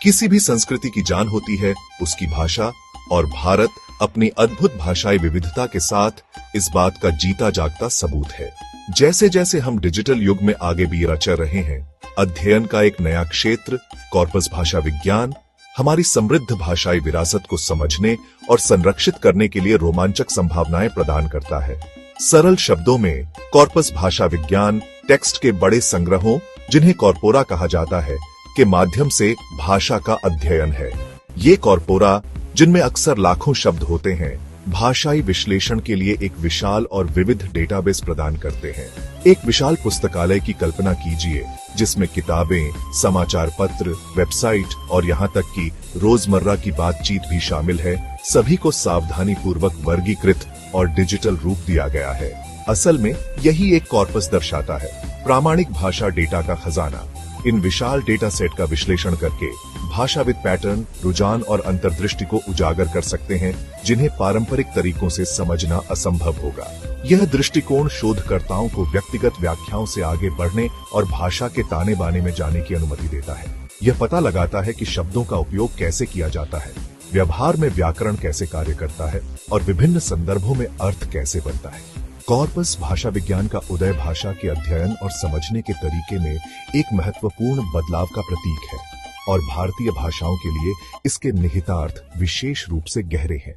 किसी भी संस्कृति की जान होती है उसकी भाषा, और भारत अपनी अद्भुत भाषाई विविधता के साथ इस बात का जीता जागता सबूत है। जैसे जैसे हम डिजिटल युग में आगे भी चल रहे हैं, अध्ययन का एक नया क्षेत्र कॉर्पस भाषा विज्ञान हमारी समृद्ध भाषाई विरासत को समझने और संरक्षित करने के लिए रोमांचक संभावनाएं प्रदान करता है। सरल शब्दों में कॉर्पस भाषा विज्ञान टेक्स्ट के बड़े संग्रहों, जिन्हें कॉर्पोरा कहा जाता है, के माध्यम से भाषा का अध्ययन है। ये कॉर्पोरा, जिनमें अक्सर लाखों शब्द होते हैं, भाषाई विश्लेषण के लिए एक विशाल और विविध डेटाबेस प्रदान करते हैं। एक विशाल पुस्तकालय की कल्पना कीजिए, जिसमें किताबें, समाचार पत्र, वेबसाइट और यहाँ तक कि रोजमर्रा की बातचीत भी शामिल है। सभी को सावधानी पूर्वक वर्गीकृत और डिजिटल रूप दिया गया है। असल में यही एक कॉर्पस दर्शाता है, प्रामाणिक भाषा डेटा का खजाना। इन विशाल डेटा सेट का विश्लेषण करके भाषाविद पैटर्न, रुझान और अंतर्दृष्टि को उजागर कर सकते हैं, जिन्हें पारंपरिक तरीकों से समझना असंभव होगा। यह दृष्टिकोण शोधकर्ताओं को व्यक्तिगत व्याख्याओं से आगे बढ़ने और भाषा के ताने बाने में जाने की अनुमति देता है। यह पता लगाता है कि शब्दों का उपयोग कैसे किया जाता है, व्यवहार में व्याकरण कैसे कार्य करता है और विभिन्न संदर्भों में अर्थ कैसे बनता है। कॉर्पस भाषा विज्ञान का उदय भाषा के अध्ययन और समझने के तरीके में एक महत्वपूर्ण बदलाव का प्रतीक है, और भारतीय भाषाओं के लिए इसके निहितार्थ विशेष रूप से गहरे हैं।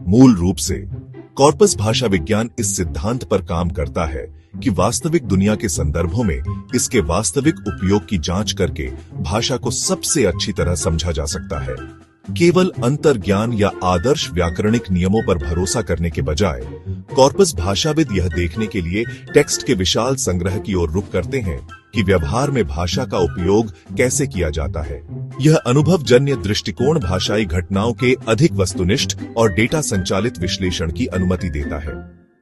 मूल रूप से कॉर्पस भाषा विज्ञान इस सिद्धांत पर काम करता है कि वास्तविक दुनिया के संदर्भों में इसके वास्तविक उपयोग की जांच करके भाषा को सबसे अच्छी तरह समझा जा सकता है। केवल अंतर्ज्ञान या आदर्श व्याकरणिक नियमों पर भरोसा करने के बजाय कॉर्पस भाषाविद यह देखने के लिए टेक्स्ट के विशाल संग्रह की ओर रुख करते हैं कि व्यवहार में भाषा का उपयोग कैसे किया जाता है। यह अनुभवजन्य दृष्टिकोण भाषाई घटनाओं के अधिक वस्तुनिष्ठ और डेटा संचालित विश्लेषण की अनुमति देता है।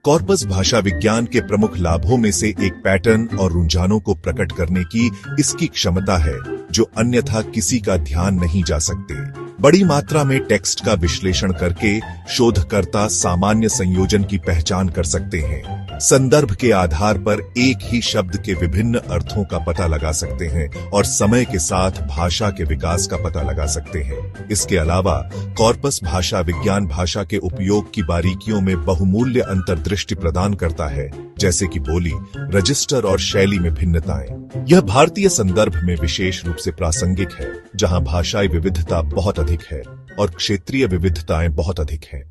कॉर्पस भाषा विज्ञान के प्रमुख लाभों में से एक पैटर्न और रुझानों को प्रकट करने की इसकी क्षमता है, जो अन्यथा किसी का ध्यान नहीं जा सकते। बड़ी मात्रा में टेक्स्ट का विश्लेषण करके शोधकर्ता सामान्य संयोजन की पहचान कर सकते हैं। संदर्भ के आधार पर एक ही शब्द के विभिन्न अर्थों का पता लगा सकते हैं और समय के साथ भाषा के विकास का पता लगा सकते हैं। इसके अलावा कॉर्पस भाषा विज्ञान भाषा के उपयोग की बारीकियों में बहुमूल्य अंतर्दृष्टि प्रदान करता है, जैसे कि बोली, रजिस्टर और शैली में भिन्नताएं। यह भारतीय संदर्भ में विशेष रूप से प्रासंगिक है, जहां भाषाई विविधता बहुत अधिक है और क्षेत्रीय विविधताएं बहुत अधिक हैं।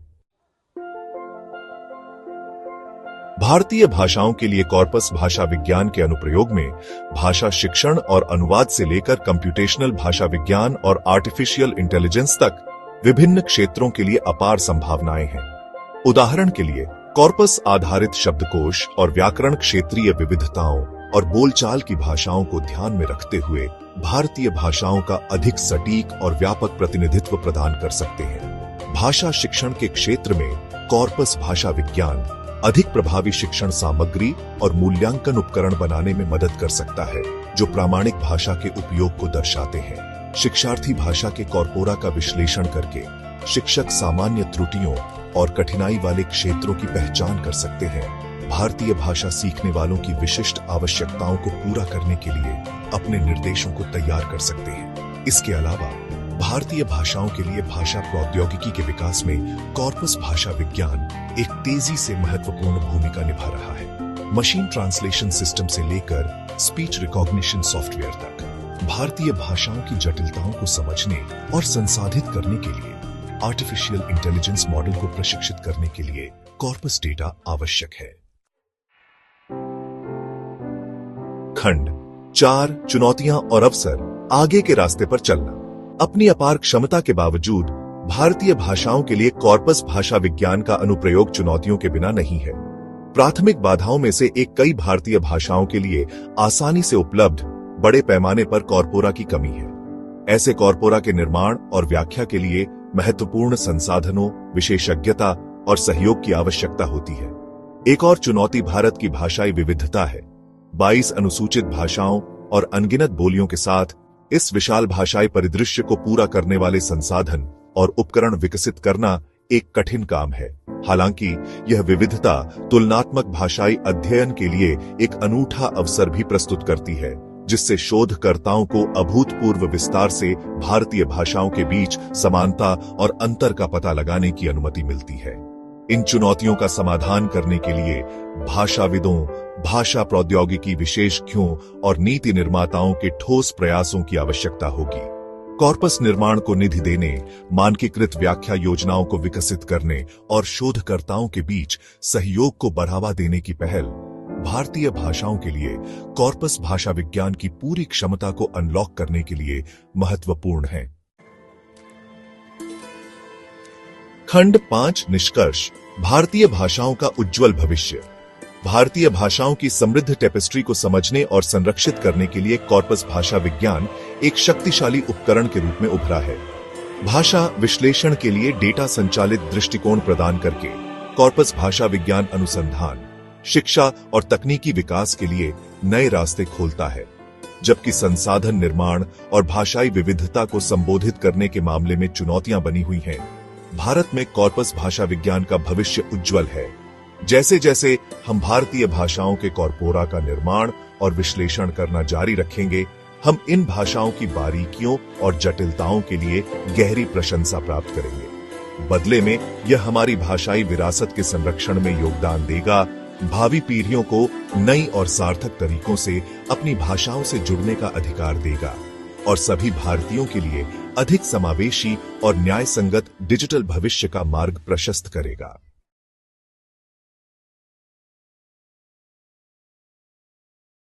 भारतीय भाषाओं के लिए कॉर्पस भाषा विज्ञान के अनुप्रयोग में भाषा शिक्षण और अनुवाद से लेकर कंप्यूटेशनल भाषा विज्ञान और आर्टिफिशियल इंटेलिजेंस तक विभिन्न क्षेत्रों के लिए अपार संभावनाएं हैं। उदाहरण के लिए कॉर्पस आधारित शब्दकोश और व्याकरण क्षेत्रीय विविधताओं और बोलचाल की भाषाओं को ध्यान में रखते हुए भारतीय भाषाओं का अधिक सटीक और व्यापक प्रतिनिधित्व प्रदान कर सकते हैं। भाषा शिक्षण के क्षेत्र में कॉर्पस भाषा विज्ञान अधिक प्रभावी शिक्षण सामग्री और मूल्यांकन उपकरण बनाने में मदद कर सकता है, जो प्रामाणिक भाषा के उपयोग को दर्शाते हैं। शिक्षार्थी भाषा के कॉर्पोरा का विश्लेषण करके शिक्षक सामान्य त्रुटियों और कठिनाई वाले क्षेत्रों की पहचान कर सकते हैं। भारतीय भाषा सीखने वालों की विशिष्ट आवश्यकताओं को पूरा करने के लिए अपने निर्देशों को तैयार कर सकते हैं। इसके अलावा भारतीय भाषाओं के लिए भाषा प्रौद्योगिकी के विकास में कॉर्पस भाषा विज्ञान एक तेजी से महत्वपूर्ण भूमिका निभा रहा है। मशीन ट्रांसलेशन सिस्टम से लेकर स्पीच रिकॉग्निशन सॉफ्टवेयर तक भारतीय भाषाओं की जटिलताओं को समझने और संसाधित करने के लिए आर्टिफिशियल इंटेलिजेंस मॉडल को प्रशिक्षित करने के लिए कॉर्पस डेटा आवश्यक है। खंड 4 चुनौतियां और अवसर, आगे के रास्ते पर चलना। अपनी अपार क्षमता के बावजूद भारतीय भाषाओं के लिए कॉर्पस भाषा विज्ञान का अनुप्रयोग चुनौतियों के बिना नहीं है। प्राथमिक बाधाओं में से एक कई भारतीय भाषाओं के लिए आसानी से उपलब्ध बड़े पैमाने पर कॉर्पोरा की कमी है। ऐसे कॉर्पोरा के निर्माण और व्याख्या के लिए महत्वपूर्ण संसाधनों, विशेषज्ञता और सहयोग की आवश्यकता होती है। एक और चुनौती भारत की भाषाई विविधता है। 22 अनुसूचित भाषाओं और अनगिनत बोलियों के साथ इस विशाल भाषाई परिदृश्य को पूरा करने वाले संसाधन और उपकरण विकसित करना एक कठिन काम है। हालांकि यह विविधता तुलनात्मक भाषाई अध्ययन के लिए एक अनूठा अवसर भी प्रस्तुत करती है, जिससे शोधकर्ताओं को अभूतपूर्व विस्तार से भारतीय भाषाओं के बीच समानता और अंतर का पता लगाने की अनुमति मिलती है। इन चुनौतियों का समाधान करने के लिए भाषाविदों, भाषा प्रौद्योगिकी विशेषज्ञों और नीति निर्माताओं के ठोस प्रयासों की आवश्यकता होगी। कॉर्पस निर्माण को निधि देने, मानकीकृत व्याख्या योजनाओं को विकसित करने और शोधकर्ताओं के बीच सहयोग को बढ़ावा देने की पहल भारतीय भाषाओं के लिए कॉर्पस भाषा विज्ञान की पूरी क्षमता को अनलॉक करने के लिए महत्वपूर्ण है। खंड 5 निष्कर्ष। भारतीय भाषाओं का उज्जवल भविष्य। भारतीय भाषाओं की समृद्ध टेपेस्ट्री को समझने और संरक्षित करने के लिए कॉर्पस भाषा विज्ञान एक शक्तिशाली उपकरण के रूप में उभरा है। भाषा विश्लेषण के लिए डेटा संचालित दृष्टिकोण प्रदान करके कॉर्पस भाषा विज्ञान अनुसंधान, शिक्षा और तकनीकी विकास के लिए नए रास्ते खोलता है, जबकि संसाधन निर्माण और भाषाई विविधता को संबोधित करने के मामले में चुनौतियां बनी हुई हैं। भारत में कॉर्पस भाषा विज्ञान का भविष्य उज्जवल है। जैसे जैसे हम भारतीय भाषाओं के कॉर्पोरा का निर्माण और विश्लेषण करना जारी रखेंगे, हम इन भाषाओं की बारीकियों और जटिलताओं के लिए गहरी प्रशंसा प्राप्त करेंगे। बदले में यह हमारी भाषाई विरासत के संरक्षण में योगदान देगा, भावी पीढ़ियों को नई और सार्थक तरीकों से अपनी भाषाओं से जुड़ने का अधिकार देगा और सभी भारतीयों के लिए अधिक समावेशी और न्याय संगत डिजिटल भविष्य का मार्ग प्रशस्त करेगा।